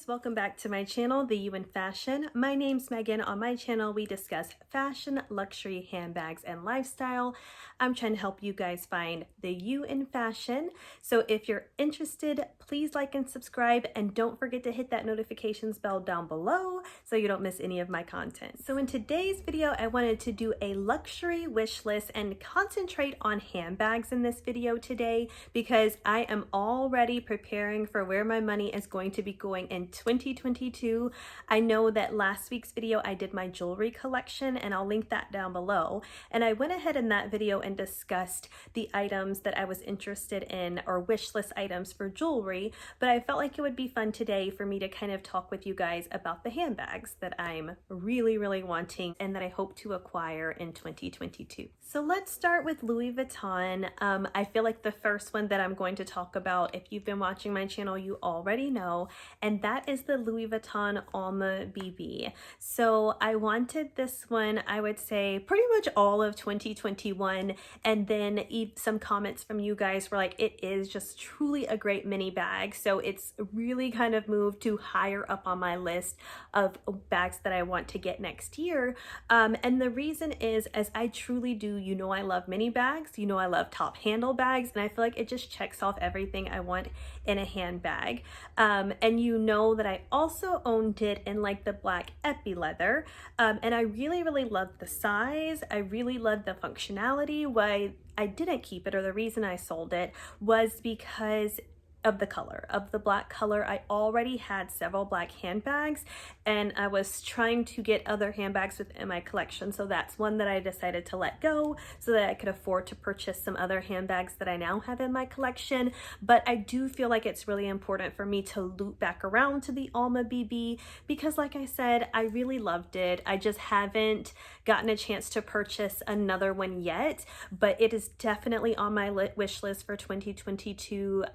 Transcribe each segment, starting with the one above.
guys, welcome back to my channel, The You in Fashion. My name's Megan. On my channel, we discuss fashion, luxury, handbags, and lifestyle. I'm trying to help you guys find the you in fashion. So if you're interested, please like and subscribe, and don't forget to hit that notifications bell down below so you don't miss any of my content. So in today's video, I wanted to do a luxury wish list and concentrate on handbags in this video today because I am already preparing for where my money is going to be going in 2022. I know that last week's video I did my jewelry collection, and I'll link that down below. And I went ahead in that video and discussed the items that I was interested in, or wish list items for jewelry, but I felt like it would be fun today for me to kind of talk with you guys about the handbags that I'm really wanting and that I hope to acquire in 2022. So let's start with Louis Vuitton. I feel like the first one that I'm going to talk about, if you've been watching my channel, you already know, and that is the Louis Vuitton Alma BB. So I wanted this one, I would say pretty much all of 2021, and then some comments from you guys were like, it is just truly a great mini bag. So it's really kind of moved to higher up on my list of bags that I want to get next year. And the reason is, as I truly do, you know, I love mini bags, you know, I love top handle bags, and I feel like it just checks off everything I want in a handbag. And you know that I also owned it in like the black epi leather, and I really loved the size. I really loved the functionality. Why I didn't keep it, or the reason I sold it, was because of the color, of the black color. I already had several black handbags, and I was trying to get other handbags within my collection. So that's one that I decided to let go so that I could afford to purchase some other handbags that I now have in my collection. But I do feel like it's really important for me to loop back around to the Alma BB because, like I said, I really loved it. I just haven't gotten a chance to purchase another one yet, but it is definitely on my wish list for 2022.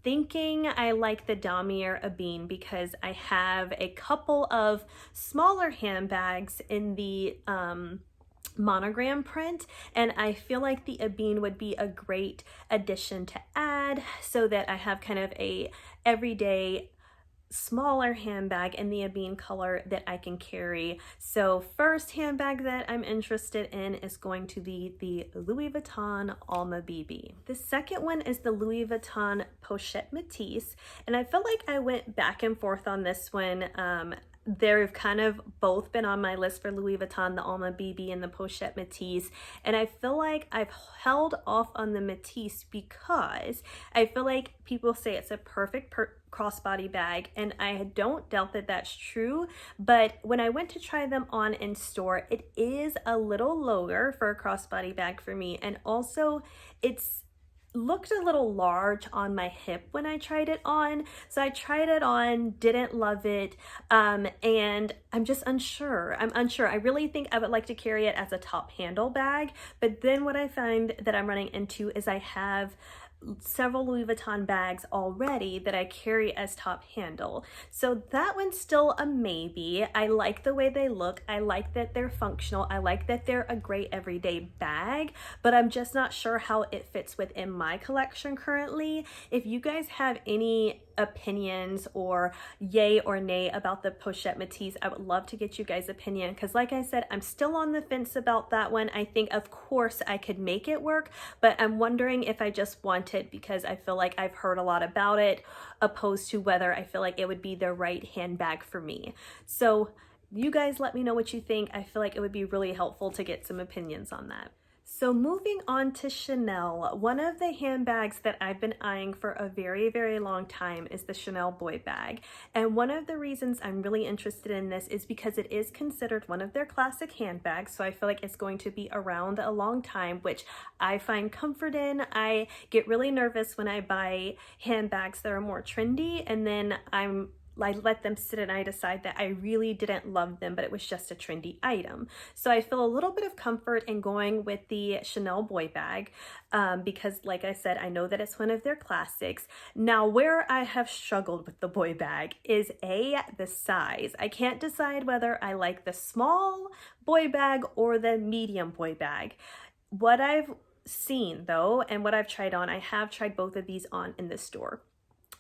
Thinking I like the Damier Ebene because I have a couple of smaller handbags in the monogram print, and I feel like the Ebene would be a great addition to add so that I have kind of a everyday smaller handbag in the Ebene color that I can carry. So first handbag that I'm interested in is going to be the Louis Vuitton Alma BB. The second one is the Louis Vuitton Pochette Métis, and I felt like I went back and forth on this one. They've kind of both been on my list for Louis Vuitton, the Alma BB and the Pochette Métis, and I feel like I've held off on the Métis because I feel like people say it's a perfect crossbody bag, and I don't doubt that that's true, but when I went to try them on in store, it is a little lower for a crossbody bag for me, and also it's looked a little large on my hip when I tried it on. So I tried it on, didn't love it, and I'm just unsure. I'm unsure. I really think I would like to carry it as a top handle bag, but then what I find that I'm running into is I have several Louis Vuitton bags already that I carry as top handle. So that one's still a maybe. I like the way they look. I like that they're functional. I like that they're a great everyday bag, but I'm just not sure how it fits within my collection currently. If you guys have any opinions or yay or nay about the Pochette Métis, I would love to get you guys' opinion because, like I said, I'm still on the fence about that one. I think of course I could make it work, but I'm wondering if I just want it because I feel like I've heard a lot about it, opposed to whether I feel like it would be the right handbag for me. So you guys let me know what you think. I feel like it would be really helpful to get some opinions on that. So moving on to Chanel, one of the handbags that I've been eyeing for a very long time is the Chanel boy bag. And one of the reasons I'm really interested in this is because it is considered one of their classic handbags. So I feel like it's going to be around a long time, which I find comfort in. I get really nervous when I buy handbags that are more trendy, and then I let them sit and I decide that I really didn't love them, but it was just a trendy item. So I feel a little bit of comfort in going with the Chanel boy bag because, like I said, I know that it's one of their classics. Now, where I have struggled with the boy bag is the size. I can't decide whether I like the small boy bag or the medium boy bag. What I've seen though, and what I've tried on, I have tried both of these on in the store.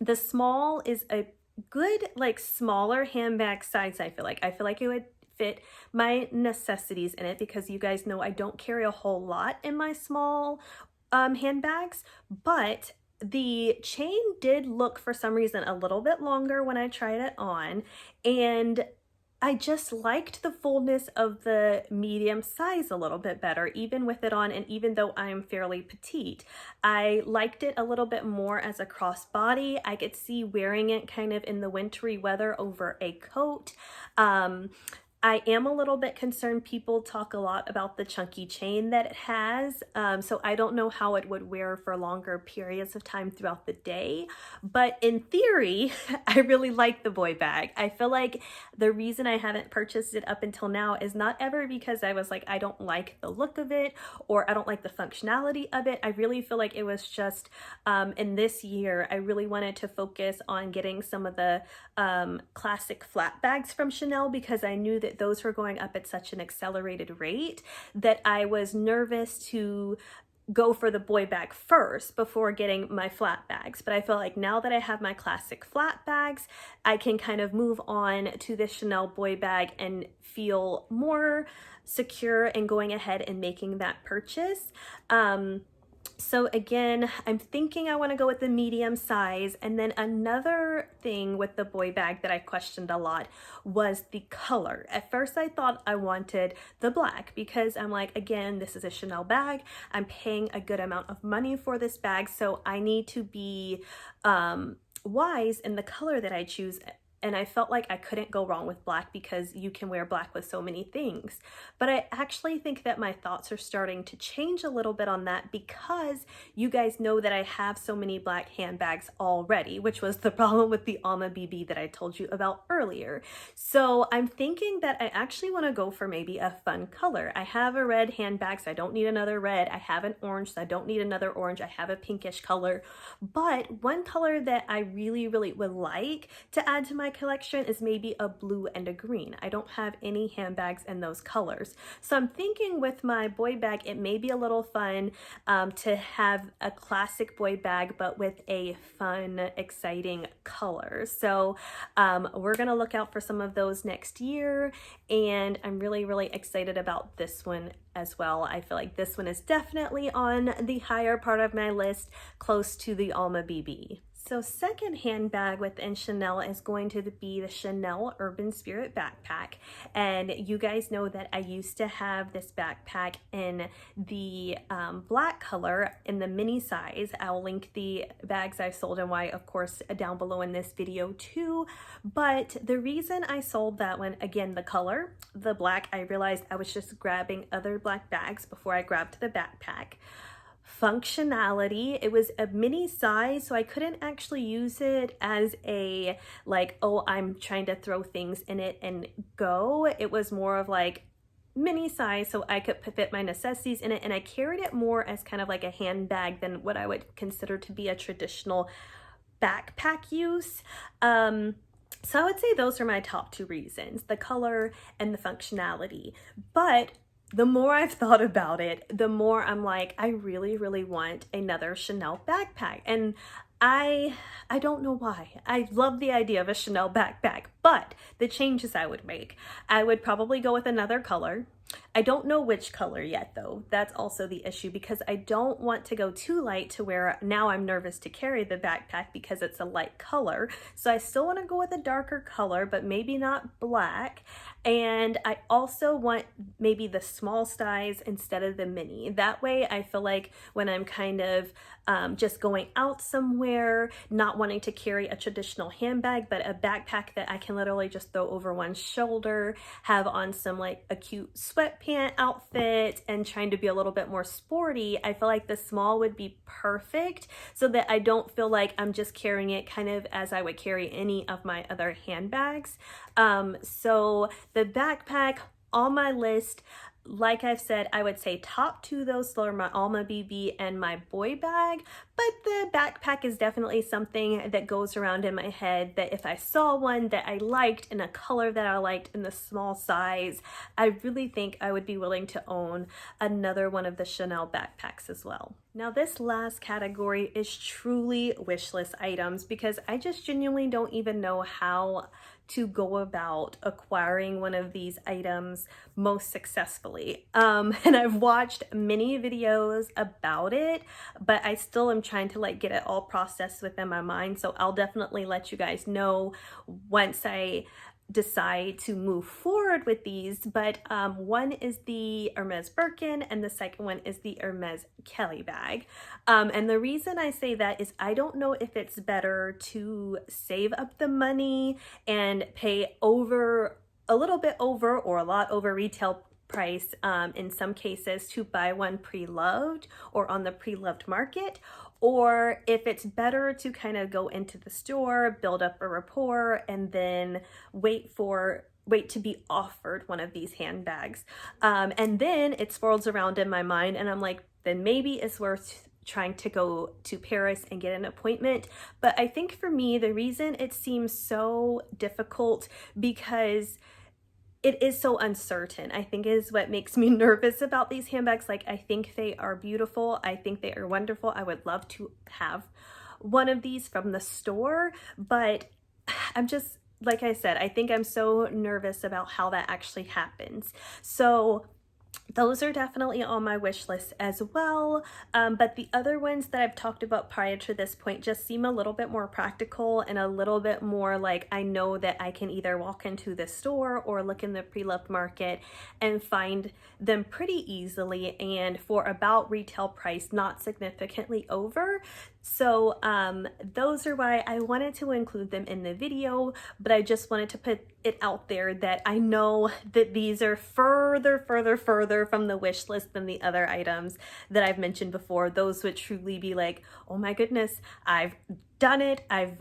The small is a good, like smaller handbag size. I feel like it would fit my necessities in it, because you guys know I don't carry a whole lot in my small handbags, but the chain did look for some reason a little bit longer when I tried it on, and I just liked the fullness of the medium size a little bit better, even with it on, and even though I'm fairly petite. I liked it a little bit more as a crossbody. I could see wearing it kind of in the wintry weather over a coat. I am a little bit concerned. People talk a lot about the chunky chain that it has, so I don't know how it would wear for longer periods of time throughout the day. But in theory, I really like the boy bag. I feel like the reason I haven't purchased it up until now is not ever because I was like, I don't like the look of it or I don't like the functionality of it. I really feel like it was just in this year, I really wanted to focus on getting some of the classic flat bags from Chanel, because I knew that those were going up at such an accelerated rate that I was nervous to go for the boy bag first before getting my flat bags. But I feel like now that I have my classic flat bags, I can kind of move on to the Chanel boy bag and feel more secure in going ahead and making that purchase. So again, I'm thinking I want to go with the medium size. And then another thing with the boy bag that I questioned a lot was the color. At first I thought I wanted the black, because I'm like, again, this is a Chanel bag. I'm paying a good amount of money for this bag, so I need to be wise in the color that I choose. And I felt like I couldn't go wrong with black because you can wear black with so many things. But I actually think that my thoughts are starting to change a little bit on that, because you guys know that I have so many black handbags already, which was the problem with the Alma BB that I told you about earlier. So I'm thinking that I actually want to go for maybe a fun color. I have a red handbag, so I don't need another red. I have an orange, so I don't need another orange. I have a pinkish color. But one color that I really would like to add to my collection is maybe a blue and a green. I don't have any handbags in those colors. So I'm thinking with my boy bag, it may be a little fun to have a classic boy bag, but with a fun, exciting color. So we're gonna look out for some of those next year, and I'm really excited about this one as well. I feel like this one is definitely on the higher part of my list, close to the Alma BB. So second handbag within Chanel is going to be the Chanel Urban Spirit backpack. And you guys know that I used to have this backpack in the black color in the mini size. I'll link the bags I've sold and why, of course, down below in this video too. But the reason I sold that one, again, the color, the black, I realized I was just grabbing other black bags before I grabbed the backpack. Functionality, it was a mini size, so I couldn't actually use it as a like, oh, I'm trying to throw things in it and go. It was more of like mini size, so I could fit my necessities in it, and I carried it more as kind of like a handbag than what I would consider to be a traditional backpack use. So I would say those are my top two reasons, the color and the functionality. But the more I've thought about it, the more I'm like, I really want another Chanel backpack. And I don't know why. I love the idea of a Chanel backpack, but the changes I would make, I would probably go with another color. I don't know which color yet though. That's also the issue, because I don't want to go too light to where now I'm nervous to carry the backpack because it's a light color. So I still want to go with a darker color, but maybe not black. And I also want maybe the small size instead of the mini. That way I feel like when I'm kind of just going out somewhere, not wanting to carry a traditional handbag, but a backpack that I can literally just throw over one shoulder, have on some like a cute sweatpant outfit, and trying to be a little bit more sporty, I feel like the small would be perfect, so that I don't feel like I'm just carrying it kind of as I would carry any of my other handbags. So the backpack on my list, like I've said, I would say top two those are my Alma BB and my boy bag, but the backpack is definitely something that goes around in my head, that if I saw one that I liked in a color that I liked in the small size, I really think I would be willing to own another one of the Chanel backpacks as well. Now, this last category is truly wish list items because I just genuinely don't even know how to go about acquiring one of these items most successfully. And I've watched many videos about it, but I still am trying to like get it all processed within my mind. So I'll definitely let you guys know once I decide to move forward with these, but one is the Hermès Birkin and the second one is the Hermès Kelly bag. And the reason I say that is I don't know if it's better to save up the money and pay over a little bit over or a lot over retail price in some cases to buy one pre-loved or on the pre-loved market, or if it's better to kind of go into the store, build up a rapport, and then wait to be offered one of these handbags. And then it swirls around in my mind and I'm like, then maybe it's worth trying to go to Paris and get an appointment. But I think for me, the reason it seems so difficult because it is so uncertain, I think, is what makes me nervous about these handbags. Like, I think they are beautiful. I think they are wonderful. I would love to have one of these from the store, but I'm just, like I said, I think I'm so nervous about how that actually happens. So those are definitely on my wish list as well. But the other ones that I've talked about prior to this point just seem a little bit more practical and a little bit more like I know that I can either walk into the store or look in the pre-loved market and find them pretty easily and for about retail price, not significantly over. So those are why I wanted to include them in the video, but I just wanted to put it out there that I know that these are further from the wish list than the other items that I've mentioned before. Those would truly be like, oh my goodness, I've done it. I've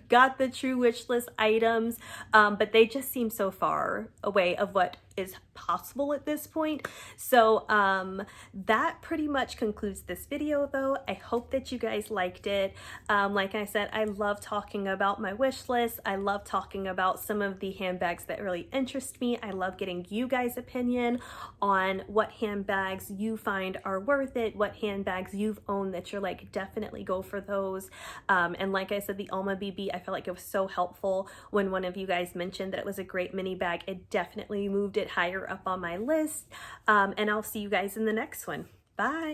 got the true wish list items, but they just seem so far away of what is possible at this point. So that pretty much concludes this video though. I hope that you guys liked it. Like I said, I love talking about my wish list. I love talking about some of the handbags that really interest me. I love getting you guys' opinion on what handbags you find are worth it, what handbags you've owned that you're like, definitely go for those. And like I said, the Alma BB, I feel like it was so helpful when one of you guys mentioned that it was a great mini bag. It definitely moved it higher up on my list. And I'll see you guys in the next one. Bye.